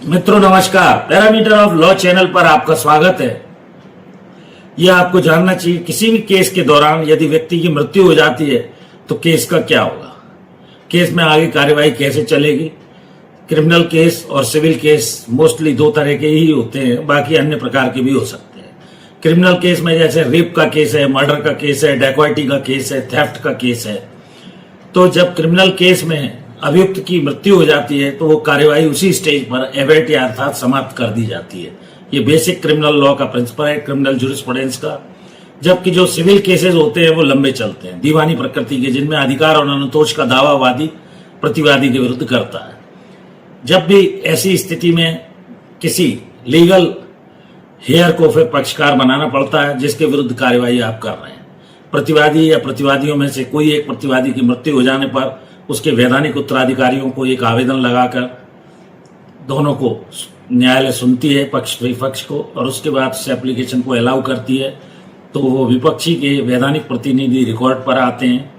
मित्रों नमस्कार, parameter of law channel पर आपका स्वागत है। यह आपको जानना चाहिए किसी भी केस के दौरान यदि व्यक्ति की मृत्यु हो जाती है तो केस का क्या होगा, केस में आगे कार्यवाही कैसे चलेगी। क्रिमिनल केस और सिविल केस मोस्टली दो तरह के ही होते हैं, बाकी अन्य प्रकार के भी हो सकते हैं। क्रिमिनल केस में जैसे रेप का केस है, मर्डर का केस है, डैकोइटी का केस है, थेफ्ट का केस है। तो जब क्रिमिनल केस में अभियुक्त की मृत्यु हो जाती है तो वो कार्यवाही उसी स्टेज पर एवेट या अर्थात समाप्त कर दी जाती है। ये बेसिक क्रिमिनल लॉ का प्रिंसिपल है, क्रिमिनल जूरिस्प्रूडेंस का। जबकि जो सिविल केसेस होते हैं वो लंबे चलते हैं, दीवानी प्रकृति के, जिनमें अधिकार और अनुतोष का दावा वादी प्रतिवादी के विरुद्ध करता है। जब भी ऐसी स्थिति में किसी लीगल हेयर को फिर पक्षकार बनाना पड़ता है जिसके विरुद्ध कार्यवाही आप कर रहे हैं। प्रतिवादी या प्रतिवादियों में से कोई एक प्रतिवादी की मृत्यु हो जाने पर उसके वैधानिक उत्तराधिकारियों को एक आवेदन लगाकर दोनों को न्यायालय सुनती है, पक्ष विपक्ष को, और उसके बाद उस एप्लीकेशन को अलाउ करती है। तो वो विपक्षी के वैधानिक प्रतिनिधि रिकॉर्ड पर आते हैं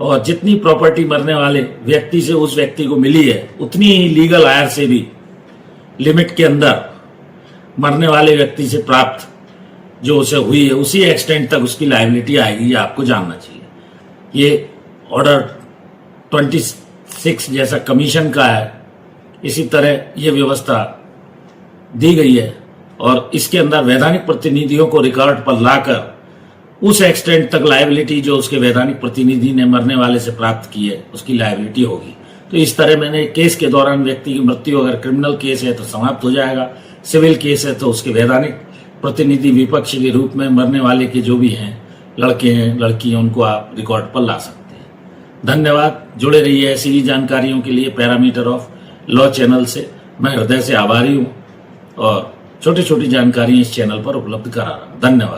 और जितनी प्रॉपर्टी मरने वाले व्यक्ति से उस व्यक्ति को मिली है उतनी ही लीगल हायर से भी लिमिट के अंदर मरने वाले व्यक्ति से प्राप्त जो उसे हुई है उसी एक्सटेंट तक उसकी लायबिलिटी आएगी। ये आपको जानना चाहिए। ये ऑर्डर 26 जैसा कमीशन का है, इसी तरह ये व्यवस्था दी गई है और इसके अंदर वैधानिक प्रतिनिधियों को रिकॉर्ड पर लाकर उस एक्सटेंट तक लायबिलिटी जो उसके वैधानिक प्रतिनिधि ने मरने वाले से प्राप्त की है उसकी लायबिलिटी होगी। तो इस तरह मैंने केस के दौरान व्यक्ति की मृत्यु अगर क्रिमिनल केस है तो समाप्त हो जाएगा, सिविल केस है तो उसके वैधानिक प्रतिनिधि विपक्ष के रूप में मरने वाले के जो भी हैं, लड़के हैं लड़की हैं, उनको आप रिकॉर्ड पर ला सकते हैं। धन्यवाद। जुड़े रहिए ऐसी ही जानकारियों के लिए पैरामीटर ऑफ लॉ चैनल से। मैं हृदय से आभारी हूं और छोटी छोटी जानकारी इस चैनल पर उपलब्ध करा रहा हूं। धन्यवाद।